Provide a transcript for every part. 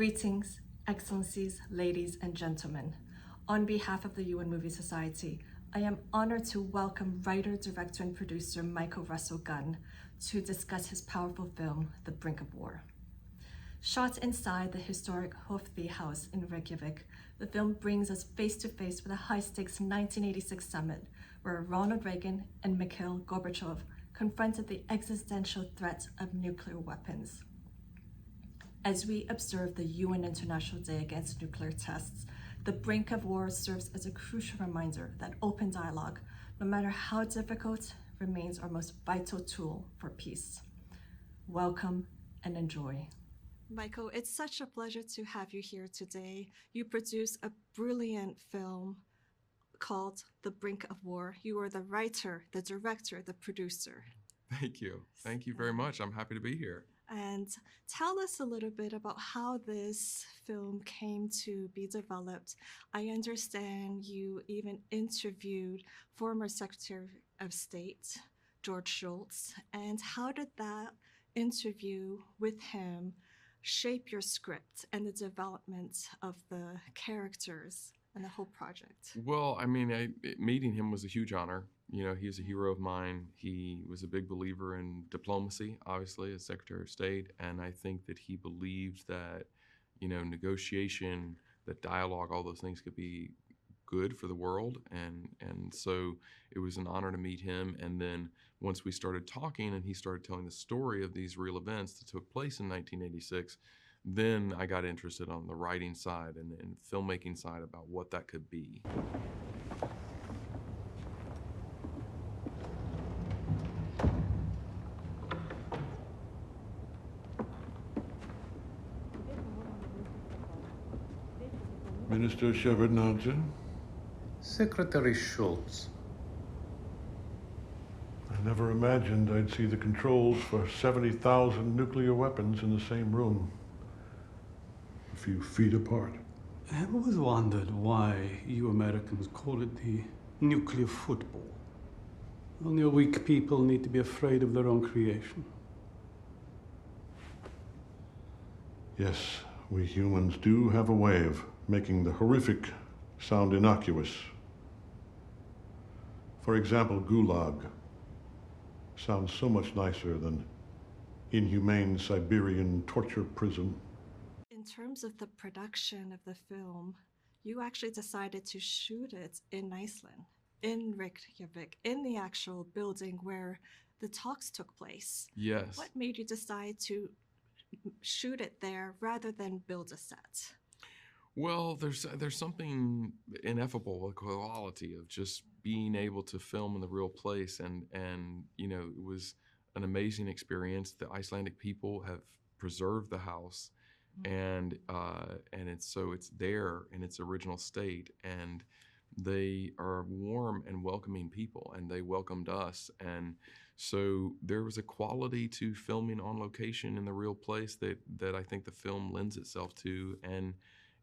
Greetings, Excellencies, ladies and gentlemen. On behalf of the UN Movie Society, I am honored to welcome writer, director, and producer Michael Russell Gunn to discuss his powerful film, The Brink of War. Shot inside the historic Höfði House in Reykjavík, the film brings us face to face with a high-stakes 1986 summit where Ronald Reagan and Mikhail Gorbachev confronted the existential threat of nuclear weapons. As we observe the UN International Day Against Nuclear Tests, The Brink of War serves as a crucial reminder that open dialogue, no matter how difficult, remains our most vital tool for peace. Welcome and enjoy. Michael, it's such a pleasure to have you here today. You produce a brilliant film called The Brink of War. You are the writer, the director, the producer. Thank you. Thank you very much. I'm happy to be here. And tell us a little bit about how this film came to be developed. I understand you even interviewed former Secretary of State, George Shultz. And how did that interview with him shape your script and the development of the characters and the whole project? Well, I mean, meeting him was a huge honor. You know, he's a hero of mine. He was a big believer in diplomacy, obviously, as Secretary of State. And I think that he believed that, you know, negotiation, that dialogue, all those things could be good for the world. And so it was an honor to meet him. And then once we started talking and he started telling the story of these real events that took place in 1986, then I got interested on the writing side and filmmaking side about what that could be. Minister Shevardnadze? Secretary Shultz. I never imagined I'd see the controls for 70,000 nuclear weapons in the same room, a few feet apart. I have always wondered why you Americans call it the nuclear football. Only weak people need to be afraid of their own creation. Yes, we humans do have a way of making the horrific sound innocuous. For example, Gulag sounds so much nicer than inhumane Siberian torture prison. In terms of the production of the film, you actually decided to shoot it in Iceland, in Reykjavík, in the actual building where the talks took place. Yes. What made you decide to shoot it there rather than build a set? Well, there's something ineffable, a quality of just being able to film in the real place, and you know, it was an amazing experience. The Icelandic people have preserved the house, and it's there in its original state, and they are warm and welcoming people, and they welcomed us, and so there was a quality to filming on location in the real place that I think the film lends itself to, and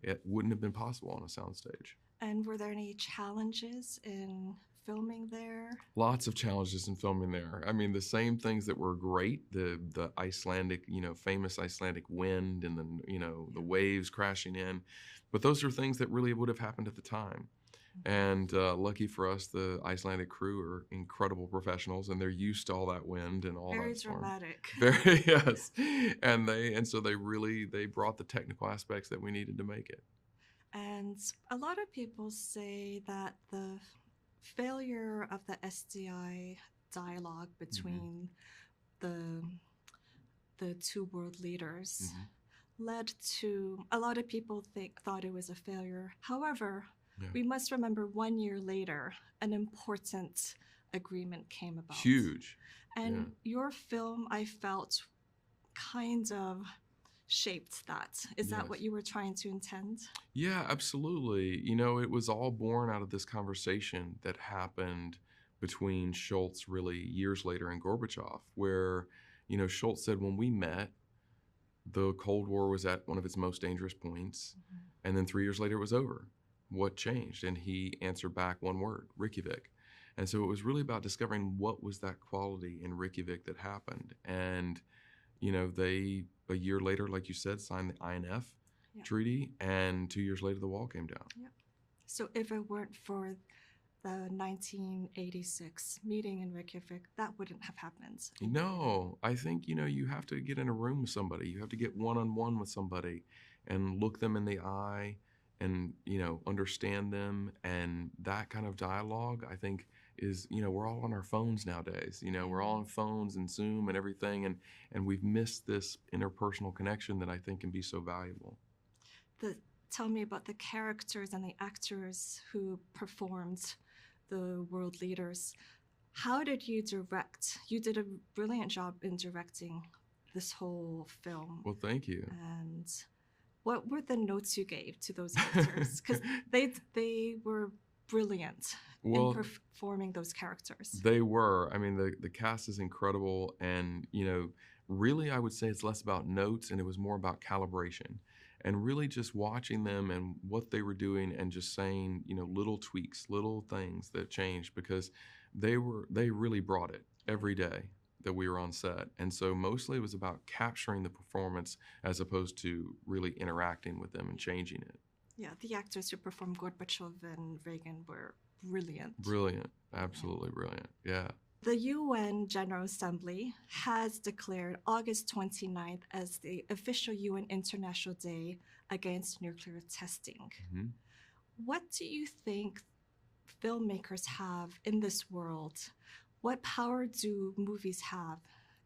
it wouldn't have been possible on a soundstage. And were there any challenges in filming there? Lots of challenges in filming there. I mean, the same things that were great, the Icelandic, you know, famous Icelandic wind and the waves crashing in, but those are things that really would have happened at the time. And lucky for us, the Icelandic crew are incredible professionals, and they're used to all that wind and all Very that storm. dramatic. Very, yes. And so they brought the technical aspects that we needed to make it. And a lot of people say that the failure of the SDI dialogue between the two world leaders led to a lot of people thought it was a failure. However, we must remember 1 year later, an important agreement came about. Huge. And your film, I felt, kind of shaped that. Is that what you were trying to intend? Yeah, absolutely. You know, it was all born out of this conversation that happened between Shultz really years later and Gorbachev, where, you know, Shultz said when we met, the Cold War was at one of its most dangerous points, and then 3 years later it was over. What changed? And he answered back one word, Reykjavík. And so it was really about discovering what was that quality in Reykjavík that happened. And, you know, they, a year later, like you said, signed the INF Treaty, and 2 years later the wall came down. Yeah. So if it weren't for the 1986 meeting in Reykjavik, that wouldn't have happened. No, I think, you have to get in a room with somebody. You have to get one-on-one with somebody and look them in the eye and, understand them. And that kind of dialogue, I think, is, we're all on our phones nowadays. We're all on phones and Zoom and everything. And we've missed this interpersonal connection that I think can be so valuable. Tell me about the characters and the actors who performed the world leaders. How did you direct? You did a brilliant job in directing this whole film. Well, thank you. And what were the notes you gave to those actors? Because they were brilliant in performing those characters. They were. I mean, the cast is incredible. And, really, I would say it's less about notes and it was more about calibration. And really just watching them and what they were doing and just saying, little tweaks, little things that changed, because they really brought it every day that we were on set. And so mostly it was about capturing the performance as opposed to really interacting with them and changing it. Yeah, the actors who performed Gorbachev and Reagan were brilliant. Brilliant, absolutely brilliant, yeah. The UN General Assembly has declared August 29th as the official UN International Day against nuclear testing. Mm-hmm. What do you think filmmakers have in this world? What power do movies have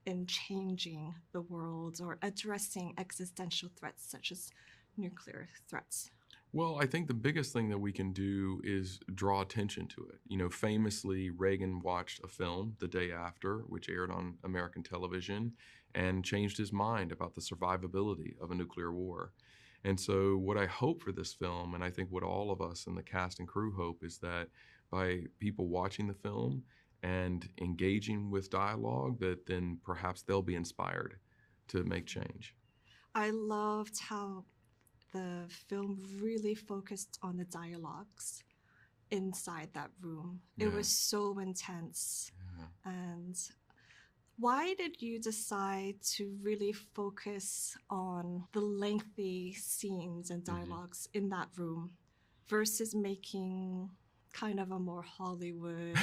in changing the world or addressing existential threats such as nuclear threats? Well, I think the biggest thing that we can do is draw attention to it. Famously, Reagan watched a film the day after, which aired on American television, and changed his mind about the survivability of a nuclear war. And so what I hope for this film, and I think what all of us in the cast and crew hope, is that by people watching the film and engaging with dialogue, that then perhaps they'll be inspired to make change. I loved how the film really focused on the dialogues inside that room. Yeah. It was so intense. Yeah. And why did you decide to really focus on the lengthy scenes and dialogues in that room versus making kind of a more Hollywood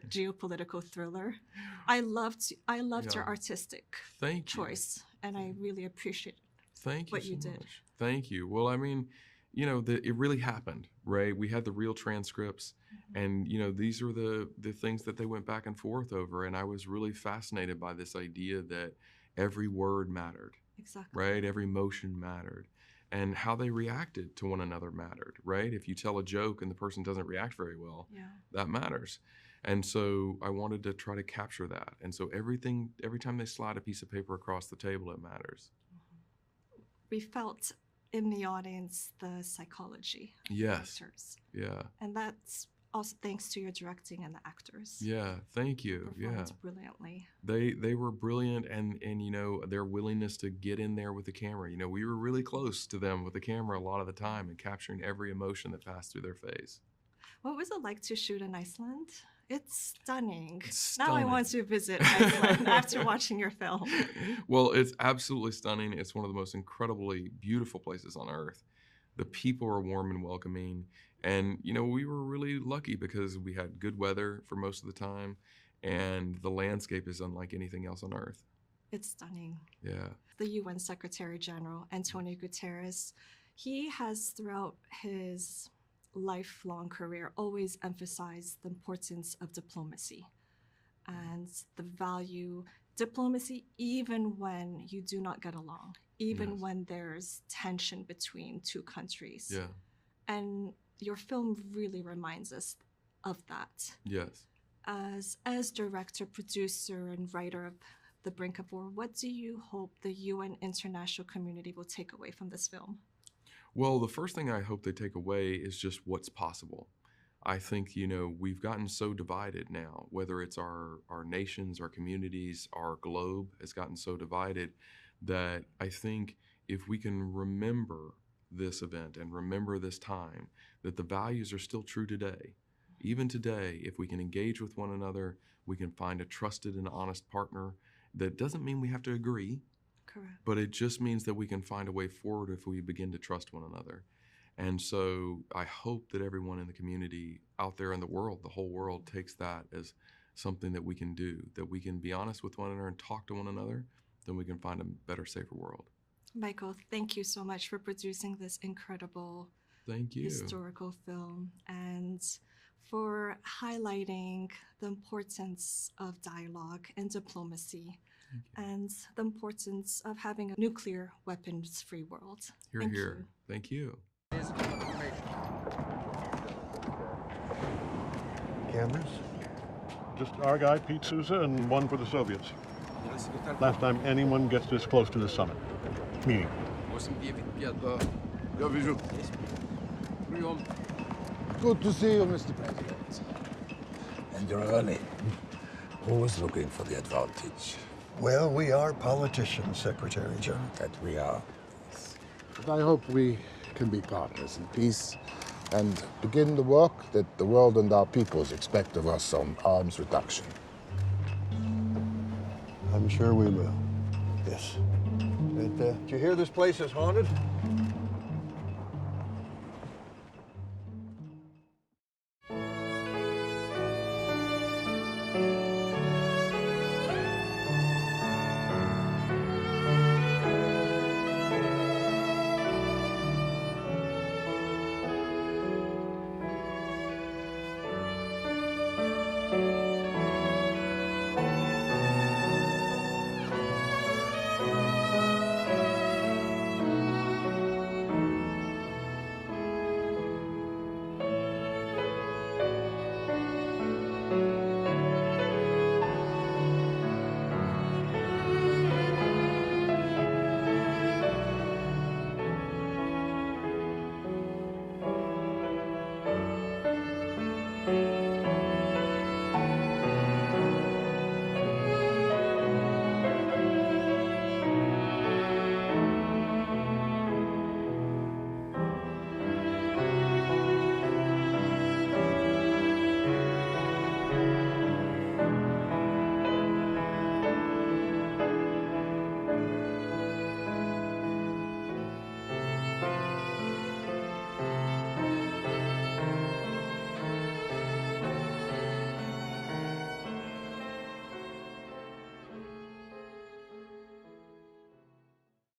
geopolitical thriller? I loved your artistic choice, and I really appreciate what you did. Much. Thank you. Well, I mean, it really happened, right? We had the real transcripts, and these are the things that they went back and forth over, and I was really fascinated by this idea that every word mattered. Exactly. Right? Every motion mattered, and how they reacted to one another mattered, right? If you tell a joke and the person doesn't react very well, that matters. And so I wanted to try to capture that. And so every time they slide a piece of paper across the table, it matters. We felt in the audience the psychology of the actors. Yeah. And that's also thanks to your directing and the actors. Yeah, thank you. Performed brilliantly. They were brilliant, and their willingness to get in there with the camera. We were really close to them with the camera a lot of the time and capturing every emotion that passed through their face. What was it like to shoot in Iceland? It's stunning. Stunning. Now I want to visit Iceland after watching your film. Well, it's absolutely stunning. It's one of the most incredibly beautiful places on earth. The people are warm and welcoming. And, we were really lucky because we had good weather for most of the time. And the landscape is unlike anything else on earth. It's stunning. Yeah. The UN Secretary General, Antonio Guterres, he has throughout his lifelong career always emphasized the importance of diplomacy and the value diplomacy even when you do not get along, even when there's tension between two countries. Yeah. And your film really reminds us of that. Yes. As director, producer, and writer of The Brink of War, what do you hope the UN international community will take away from this film? Well, the first thing I hope they take away is just what's possible. I think, we've gotten so divided now, whether it's our nations, our communities, our globe has gotten so divided that I think if we can remember this event and remember this time, that the values are still true today. Even today, if we can engage with one another, we can find a trusted and honest partner. That doesn't mean we have to agree, Correct. But it just means that we can find a way forward if we begin to trust one another. And so I hope that everyone in the community out there in the world, the whole world, takes that as something that we can do, that we can be honest with one another and talk to one another, then we can find a better, safer world. Michael, thank you so much for producing this incredible Thank you. historical film and for highlighting the importance of dialogue and diplomacy and the importance of having a nuclear weapons-free world. Hear, Thank hear. you. Thank you. Cameras? Just our guy, Pete Souza, and one for the Soviets. Last time anyone gets this close to the summit. Meeting. Good to see you, Mr. President. And you're early. Always looking for the advantage. Well, we are politicians, Secretary General. That we are. But I hope we can be partners in peace and begin the work that the world and our peoples expect of us on arms reduction. I'm sure we will. Yes. Did you hear this place is haunted?